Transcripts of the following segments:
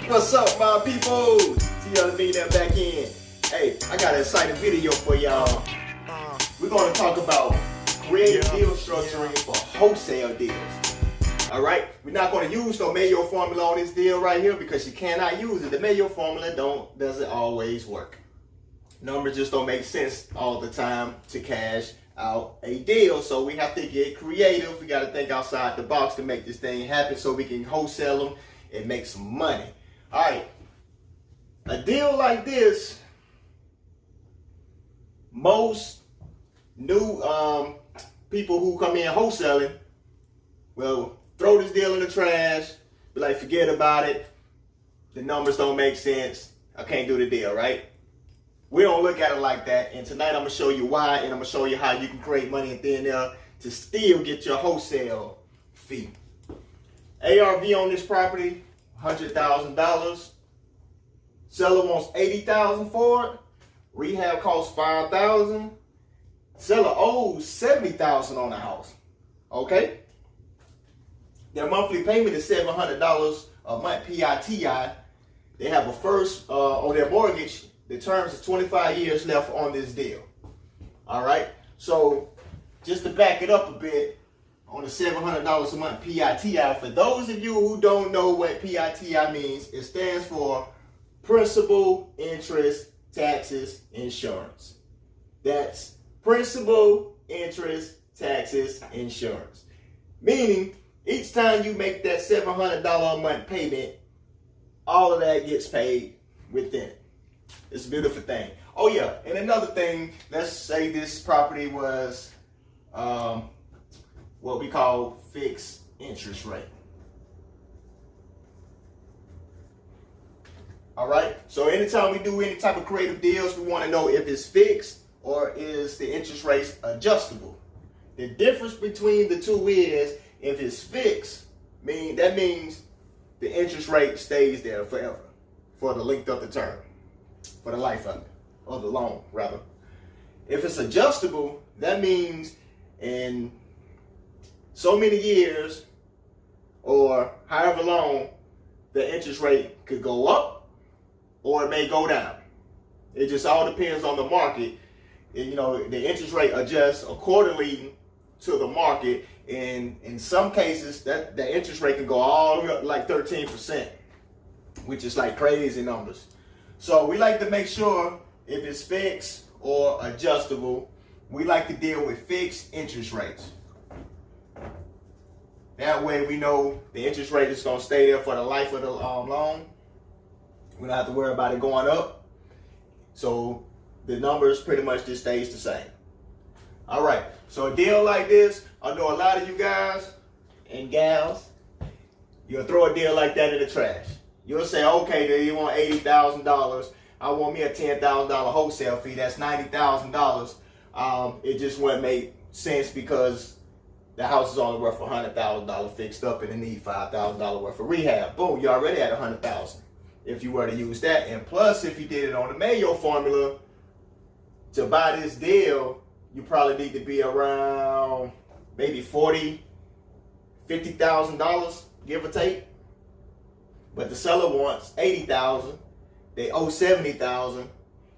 What's up, my people? TLB there back in. Hey, I got an exciting video for y'all. We're going to talk about creative deal structuring for wholesale deals. All right, we're not going to use no Mayo formula on this deal right here because you cannot use it. The Mayo formula doesn't always work. Numbers just don't make sense all the time to cash out a deal. So we have to get creative. We got to think outside the box to make this thing happen so we can wholesale them and make some money. All right, a deal like this, most new people who come in wholesaling will throw this deal in the trash, be like, forget about it. The numbers don't make sense. I can't do the deal, right? We don't look at it like that. And tonight I'm going to show you why, and I'm going to show you how you can create money in thin air to still get your wholesale fee. ARV on this property, $100,000. Seller wants $80,000 for it. Rehab costs $5,000. Seller owes $70,000 on the house. Okay? Their monthly payment is $700 a month, PITI. They have a first on their mortgage. The terms is 25 years left on this deal. All right. So just to back it up a bit, on the $700 a month PITI, for those of you who don't know what PITI means, it stands for principal, interest, taxes, insurance. That's principal, interest, taxes, insurance. Meaning, each time you make that $700 a month payment, all of that gets paid within it. It's a beautiful thing. Oh yeah, and another thing, let's say this property was what we call fixed interest rate. All right, so anytime we do any type of creative deals, we want to know if it's fixed or is the interest rate adjustable. The difference between the two is if it's fixed, that means the interest rate stays there forever for the length of the term, for the life of it, or the loan rather. If it's adjustable, that means in so many years or however long, the interest rate could go up or it may go down. It just all depends on the market. And, the interest rate adjusts accordingly to the market. And in some cases, that the interest rate can go all the way up like 13%, which is like crazy numbers. So we like to make sure if it's fixed or adjustable, we like to deal with fixed interest rates. That way we know the interest rate is going to stay there for the life of the loan. We don't have to worry about it going up. So the numbers pretty much just stays the same. All right, so a deal like this, I know a lot of you guys and gals, you'll throw a deal like that in the trash. You'll say, okay, you want $80,000. I want me a $10,000 wholesale fee. That's $90,000. It just wouldn't make sense because the house is only worth $100,000 fixed up and it need $5,000 worth of rehab. Boom, you already had $100,000 if you were to use that. And plus, if you did it on the Mayo formula, to buy this deal, you probably need to be around maybe $40,000, $50,000, give or take. But the seller wants $80,000. They owe $70,000.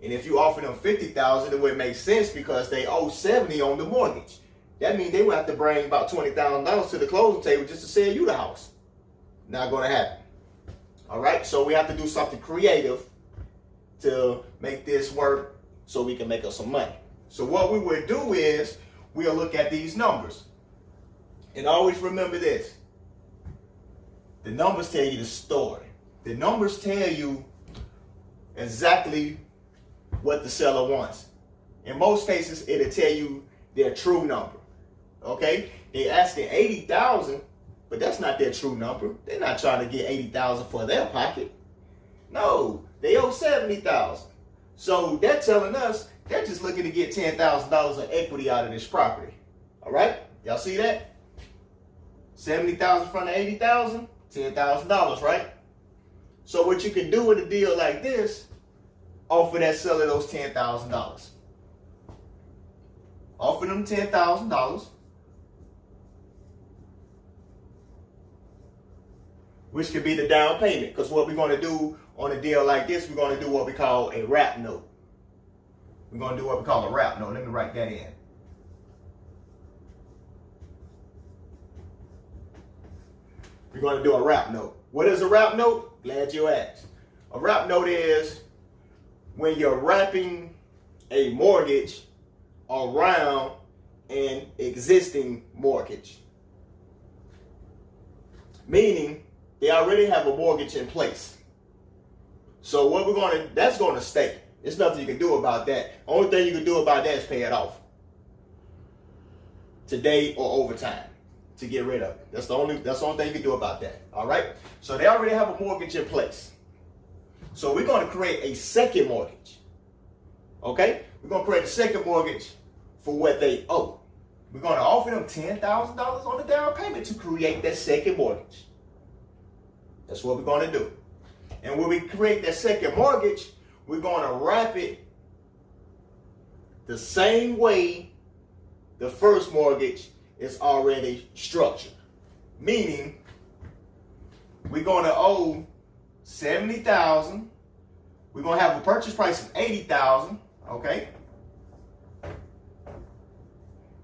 And if you offer them $50,000, it would make sense because they owe $70,000 on the mortgage. That means they would have to bring about $20,000 to the closing table just to sell you the house. Not going to happen. All right, so we have to do something creative to make this work so we can make us some money. So what we would do is we'll look at these numbers. And always remember this. The numbers tell you the story. The numbers tell you exactly what the seller wants. In most cases, it'll tell you their true number. Okay? They asking $80,000, but that's not their true number. They're not trying to get $80,000 for their pocket. No, they owe $70,000. So they're telling us they're just looking to get $10,000 of equity out of this property. All right? Y'all see that? $70,000 from the $80,000, $10,000, right? So what you can do with a deal like this, offer that seller those $10,000. Offer them $10,000. which could be the down payment. Because what we're going to do on a deal like this, we're going to do what we call a wrap note. We're going to do what we call a wrap note. Let me write that in. We're going to do a wrap note. What is a wrap note? Glad you asked. A wrap note is when you're wrapping a mortgage around an existing mortgage. Meaning they already have a mortgage in place. So what that's going to stay. There's nothing you can do about that. Only thing you can do about that is pay it off today or over time to get rid of it. That's the only thing you can do about that. All right. So they already have a mortgage in place. So we're going to create a second mortgage. Okay. We're going to create a second mortgage for what they owe. We're going to offer them $10,000 on the down payment to create that second mortgage. That's what we're going to do. And when we create that second mortgage, we're going to wrap it the same way the first mortgage is already structured. Meaning, we're going to owe $70,000. We're going to have a purchase price of $80,000. Okay.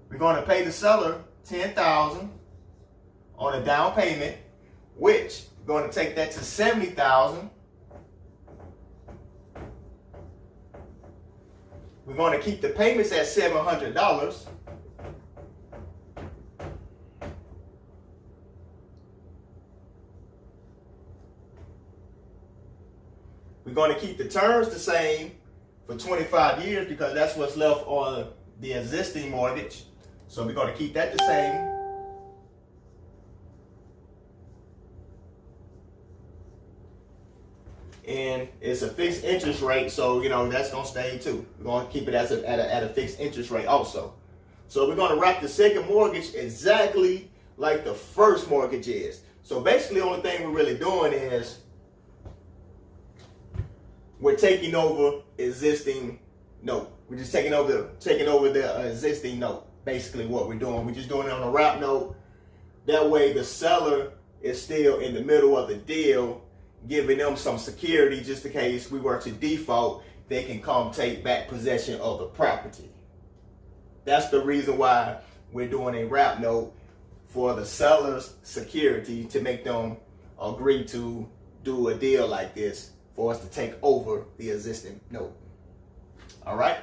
We're going to pay the seller $10,000 on a down payment, which we're going to take that to $70,000. We're going to keep the payments at $700. We're going to keep the terms the same for 25 years because that's what's left on the existing mortgage. So we're going to keep that the same. And it's a fixed interest rate, so that's going to stay too. We're going to keep it at a fixed interest rate also. So we're going to wrap the second mortgage exactly like the first mortgage is. So basically the only thing we're really doing is we're taking over existing note. We're just taking over the existing note. Basically what we're doing. We're just doing it on a wrap note. That way the seller is still in the middle of the deal, giving them some security just in case we were to default, they can come take back possession of the property. That's the reason why we're doing a wrap note, for the seller's security, to make them agree to do a deal like this for us to take over the existing note. All right.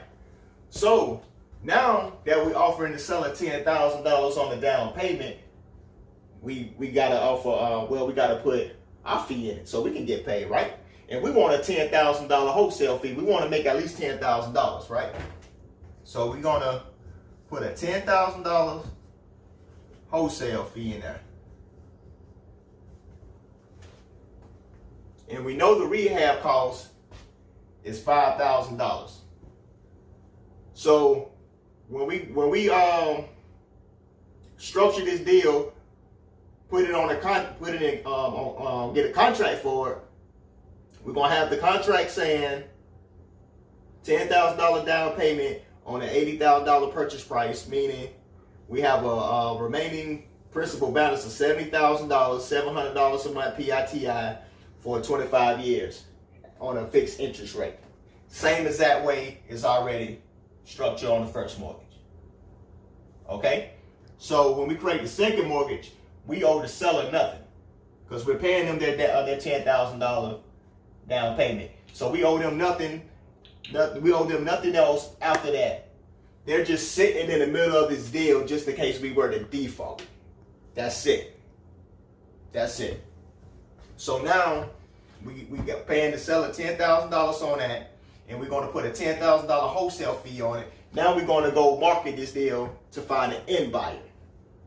So now that we're offering the seller $10,000 on the down payment, we gotta offer. We gotta put our fee in it so we can get paid, right? And we want a $10,000 wholesale fee. We want to make at least $10,000, right? So we're gonna put a $10,000 wholesale fee in there. And we know the rehab cost is $5,000. So when we structure this deal, get a contract for it, we're gonna have the contract saying $10,000 down payment on an $80,000 purchase price, meaning we have a remaining principal balance of $70,000, $700 a month PITI for 25 years on a fixed interest rate. Same as that way is already structured on the first mortgage. Okay? So when we create the second mortgage, we owe the seller nothing because we're paying them their $10,000 down payment. So we owe them nothing. We owe them nothing else after that. They're just sitting in the middle of this deal just in case we were to default. That's it. That's it. So now we got paying the seller $10,000 on that, and we're going to put a $10,000 wholesale fee on it. Now we're going to go market this deal to find an end buyer.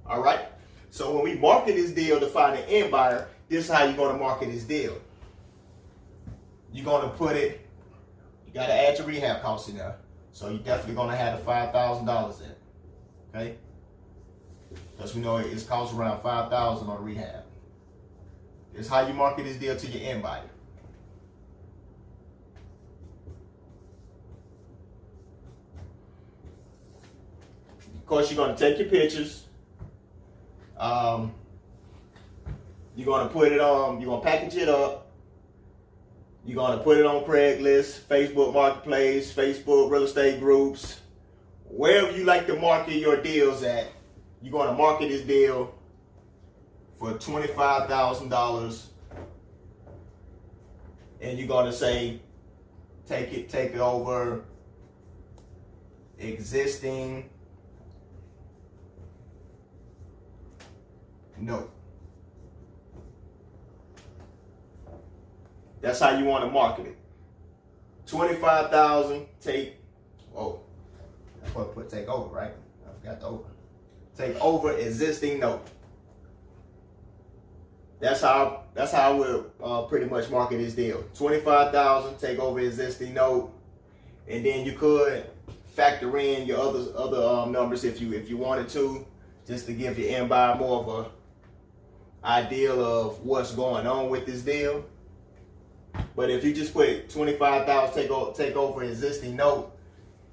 All right. So when we market this deal to find an end buyer, this is how you're going to market this deal. You're going to put it, you got to add your rehab costs in there. So you're definitely going to have the $5,000 in it. Okay? Because we know it costs around $5,000 on rehab. It's how you market this deal to your end buyer. Of course, you're going to take your pictures. You're gonna put it on. You're gonna package it up. You're gonna put it on Craigslist, Facebook Marketplace, Facebook real estate groups, wherever you like to market your deals at. You're gonna market this deal for $25,000, and you're gonna say, take it over existing note. That's how you want to market it. 25,000, take over, right? I forgot the over. Take over existing note. That's how we'll pretty much market this deal. 25,000, take over existing note, and then you could factor in your other numbers if you wanted to, just to give your end buyer more of a idea of what's going on with this deal. But if you just put 25,000 take over existing note,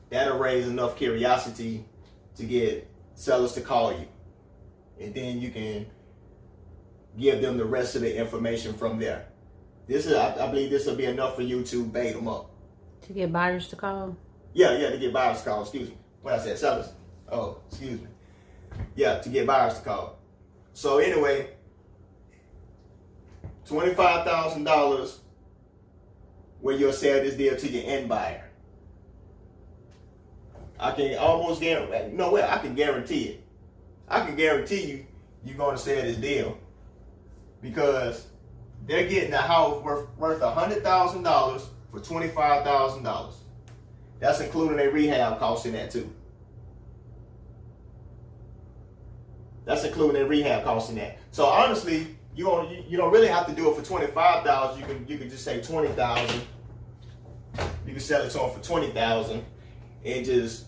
that'll raise enough curiosity to get sellers to call you, and then you can give them the rest of the information from there. I believe this will be enough for you to bait them up. To get buyers to call? Yeah, to get buyers to call. Excuse me. What I said, sellers. Oh, excuse me. Yeah, to get buyers to call. So anyway, $25,000 where you'll sell this deal to your end buyer. I can almost guarantee, I can guarantee it. I can guarantee you're going to sell this deal, because they're getting a house worth $100,000 for $25,000. That's including a rehab cost in that too. That's including a rehab cost in that. So honestly, you don't really have to do it for $25,000. You can just say $20,000. You can sell it to them for $20,000, and just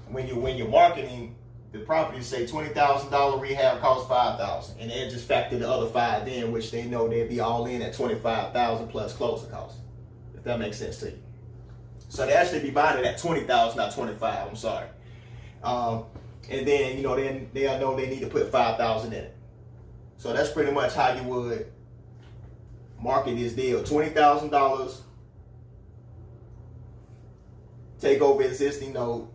when you're marketing the property, say $20,000 rehab cost $5,000, and they just factor the other $5 in, which they know they'd be all in at $25,000 plus closing costs. If that makes sense to you. So they actually be buying it at $20,000, not $25,000. I'm sorry. And then then they know they need to put $5,000 in it. So that's pretty much how you would market this deal. $20,000, take over existing note,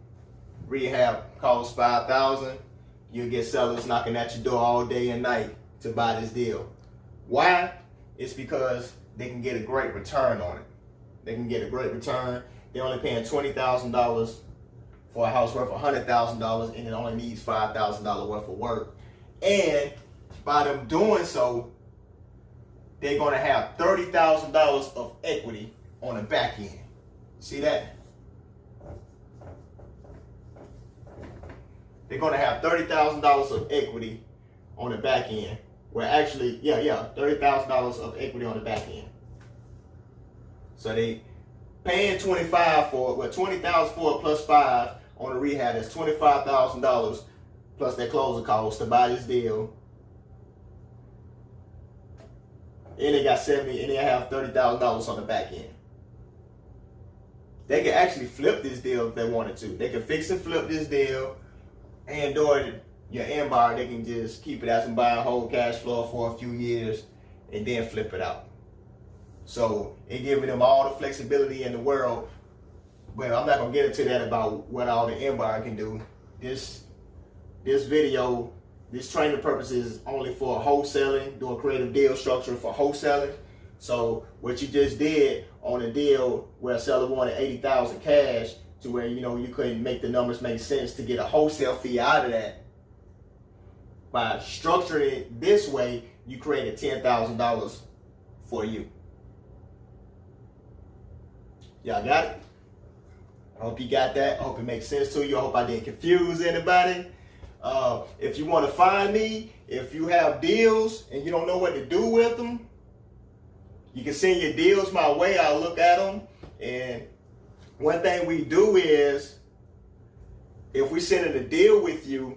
rehab costs $5,000. You'll get sellers knocking at your door all day and night to buy this deal. Why? It's because they can get a great return on it. They can get a great return. They're only paying $20,000 for a house worth $100,000, and it only needs $5,000 worth of work. And by them doing so, they're going to have $30,000 of equity on the back end. See that? They're going to have $30,000 of equity on the back end. Well, actually, $30,000 of equity on the back end. So they paying $25,000 for it. Well, $20,000 for it plus $5,000 on the rehab. That's $25,000 plus their closing costs to buy this deal. And they got $70,000, and they have $30,000 on the back end. They can actually flip this deal if they wanted to. They can fix and flip this deal, and or your end buyer, they can just keep it as and buy and hold cash flow for a few years and then flip it out. So it giving them all the flexibility in the world. But I'm not gonna get into that about what all the end buyer can do. This video, this training purpose is only for wholesaling, doing creative deal structure for wholesaling. So what you just did on a deal where a seller wanted $80,000 cash, to where you couldn't make the numbers make sense to get a wholesale fee out of that, by structuring it this way, you created $10,000 for you. Y'all got it? I hope you got that. I hope it makes sense to you. I hope I didn't confuse anybody. If you want to find me, if you have deals and you don't know what to do with them, you can send your deals my way. I'll look at them. And one thing we do is, if we send in a deal with you,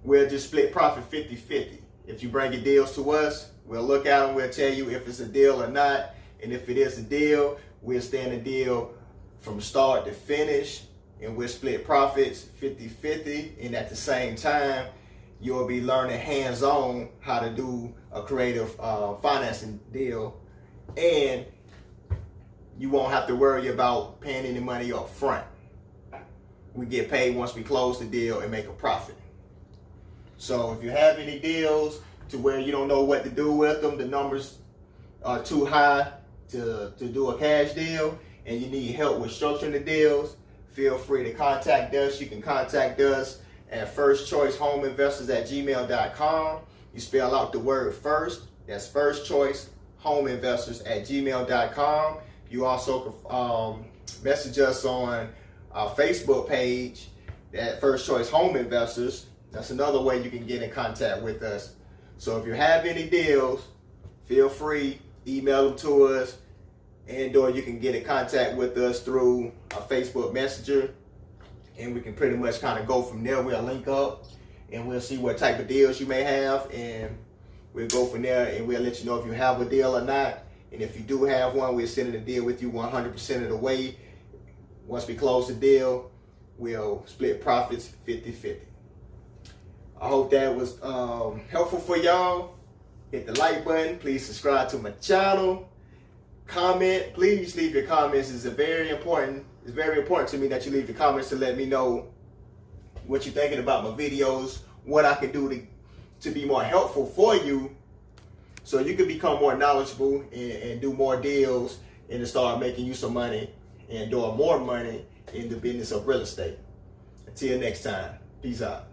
we'll just split profit 50-50. If you bring your deals to us, we'll look at them. We'll tell you if it's a deal or not. And if it is a deal, we'll stay in the deal from start to finish, and we'll split profits 50-50. And at the same time, you'll be learning hands-on how to do a creative financing deal, and you won't have to worry about paying any money up front. We get paid once we close the deal and make a profit. So if you have any deals to where you don't know what to do with them, the numbers are too high to do a cash deal, and you need help with structuring the deals, feel free to contact us. You can contact us at firstchoicehomeinvestors@gmail.com. You spell out the word first, that's firstchoicehomeinvestors@gmail.com. You also can message us on our Facebook page at First Choice Home Investors. That's another way you can get in contact with us. So if you have any deals, feel free, email them to us, and/or you can get in contact with us through our Facebook Messenger, and we can pretty much kind of go from there. We'll link up, and we'll see what type of deals you may have, and we'll go from there, and we'll let you know if you have a deal or not. And if you do have one, we're sending the deal with you 100% of the way. Once we close the deal, we'll split profits 50-50. I hope that was helpful for y'all. Hit the like button. Please subscribe to my channel. Comment. Please leave your comments. It's very important. It's very important to me that you leave your comments to let me know what you're thinking about my videos, what I can do to be more helpful for you, so you can become more knowledgeable and do more deals and to start making you some money and doing more money in the business of real estate. Until next time, peace out.